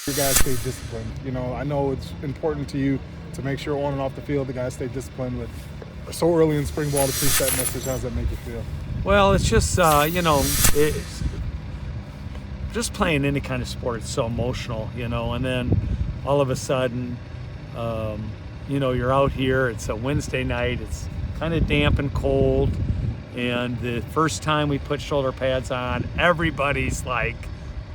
Your guys stay disciplined. You know, I know it's important to you to make sure on and off the field the guys stay disciplined. But so early in spring ball to preach that message, how does that make you feel? Well, it's just it's just playing any kind of sport. It's so emotional, and then all of a sudden, you're out here. It's a Wednesday night. It's kind of damp and cold, and the first time we put shoulder pads on, everybody's like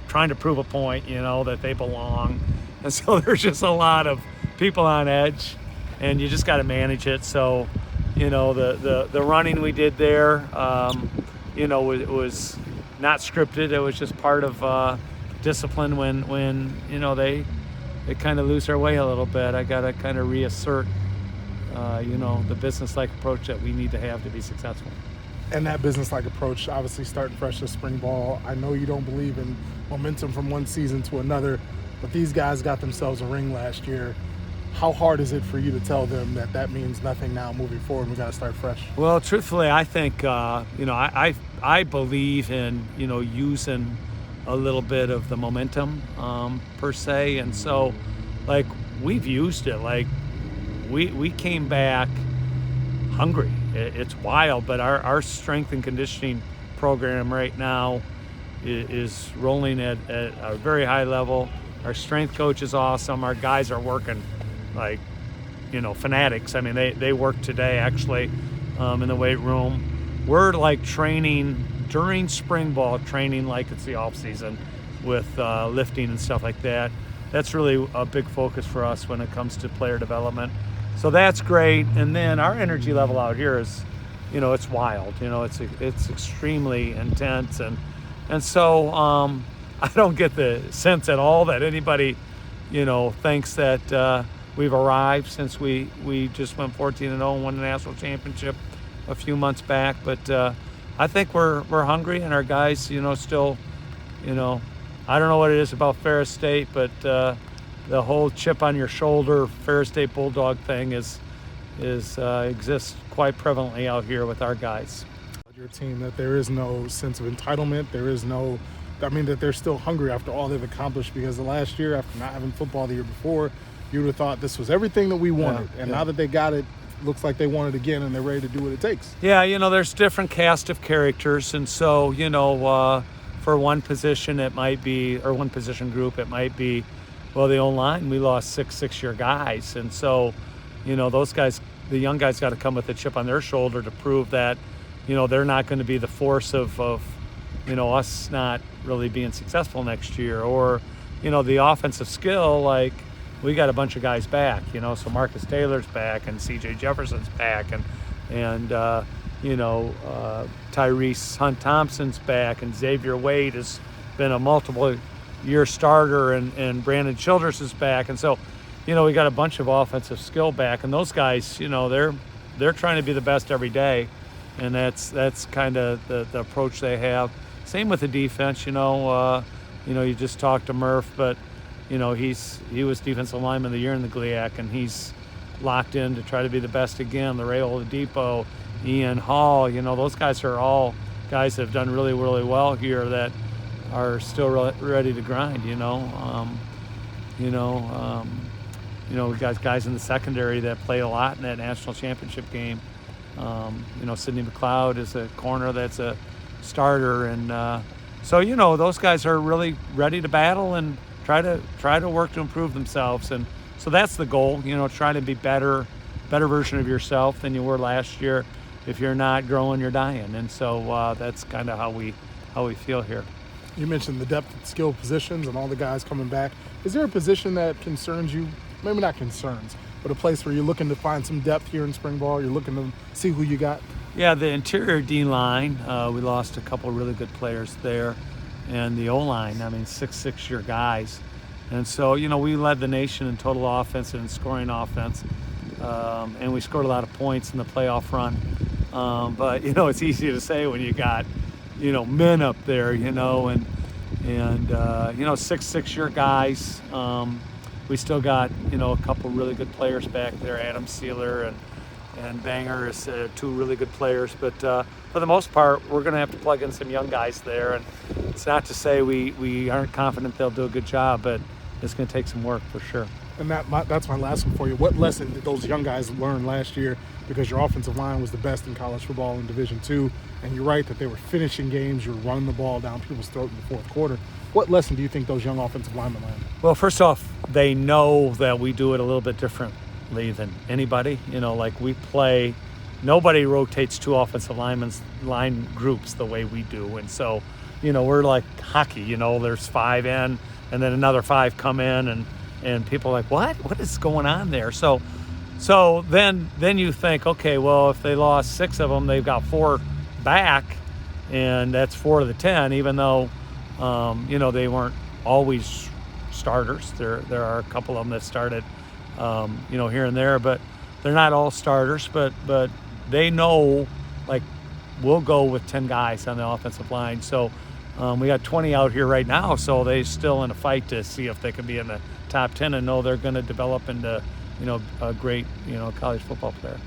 trying to prove a point, that they belong. And so there's just a lot of people on edge, and you just got to manage it. So, the running we did there, it was not scripted. It was just part of discipline when they kind of lose their way a little bit. I got to kind of reassert, the business-like approach that we need to have to be successful. And that business-like approach, obviously starting fresh this spring ball, I know you don't believe in momentum from one season to another, but these guys got themselves a ring last year. How hard is it for you to tell them that means nothing now moving forward? We got to start fresh. Well, truthfully, I think I believe in using a little bit of the momentum per se, and so like we've used it. Like we came back hungry. It's wild, but our strength and conditioning program right now is rolling at a very high level. Our strength coach is awesome. Our guys are working like, fanatics. I mean, they work today actually in the weight room. We're like training during spring ball, training like it's the off season with lifting and stuff like that. That's really a big focus for us when it comes to player development. So that's great. And then our energy level out here is, it's wild. It's extremely intense. And so I don't get the sense at all that anybody, thinks that we've arrived since we just went 14-0 and won the national championship a few months back. But I think we're hungry, and our guys, still, I don't know what it is about Ferris State, but the whole chip on your shoulder Ferris State Bulldog thing exists quite prevalently out here with our guys. Your team, that there is no sense of entitlement. That they're still hungry after all they've accomplished, because the last year, after not having football the year before, you would have thought this was everything that we wanted. Now that they got it, looks like they want it again, and they're ready to do what it takes. Yeah, there's different cast of characters, and so, for one position it might be, or one position group, it might be, well, the O-line, we lost six-year guys, and so, those guys, the young guys got to come with a chip on their shoulder to prove that, they're not going to be the force of us not really being successful next year. Or, the offensive skill, like, we got a bunch of guys back, so Marcus Taylor's back, and C.J. Jefferson's back, and Tyrese Hunt Thompson's back, and Xavier Wade has been a multiple-year starter, and Brandon Childress is back. And so, we got a bunch of offensive skill back, and those guys, they're trying to be the best every day, and that's kind of the approach they have. Same with the defense, you just talked to Murph, but he was defensive lineman of the year in the GLIAC, and he's locked in to try to be the best again. Lareo Oladipo, Ian Hall, those guys are all guys that have done really, really well here that are still ready to grind. We got guys in the secondary that play a lot in that national championship game. Sidney McLeod is a corner that's a starter, and so those guys are really ready to battle and try to work to improve themselves. And so that's the goal, trying to be better version of yourself than you were last year. If you're not growing, you're dying. And so that's kind of how we feel here. You mentioned the depth at skill positions and all the guys coming back. Is there a position that concerns you? Maybe not concerns, but a place where you're looking to find some depth here in spring ball? You're looking to see who you got? Yeah, the interior D-line, we lost a couple of really good players there. And the O-line, 6-year guys. And so, we led the nation in total offense and in scoring offense. And we scored a lot of points in the playoff run. But, it's easy to say when you got, men up there, and 6-year guys. We still got, a couple really good players back there. Adam Sealer and Banger is two really good players. But for the most part, we're going to have to plug in some young guys there. And it's not to say we aren't confident they'll do a good job, but it's going to take some work for sure. And that's my last one for you. What lesson did those young guys learn last year? Because your offensive line was the best in college football in Division II, and you're right that they were finishing games. You're running the ball down people's throat in the fourth quarter. What lesson do you think those young offensive linemen learned? Well, first off, they know that we do it a little bit differently than anybody. Like we play, nobody rotates two offensive line groups the way we do. And so, we're like hockey, there's 5 in and then another 5 come in and people are like, what is going on there? So then you think, okay, well, if they lost 6 of them, they've got 4 back, and that's 4 of the 10, even though, they weren't always starters. There are a couple of them that started, here and there, but they're not all starters, but they know, like, we'll go with 10 guys on the offensive line. So we got 20 out here right now, so they're still in a fight to see if they can be in the top 10 and know they're going to develop into, a great, college football player.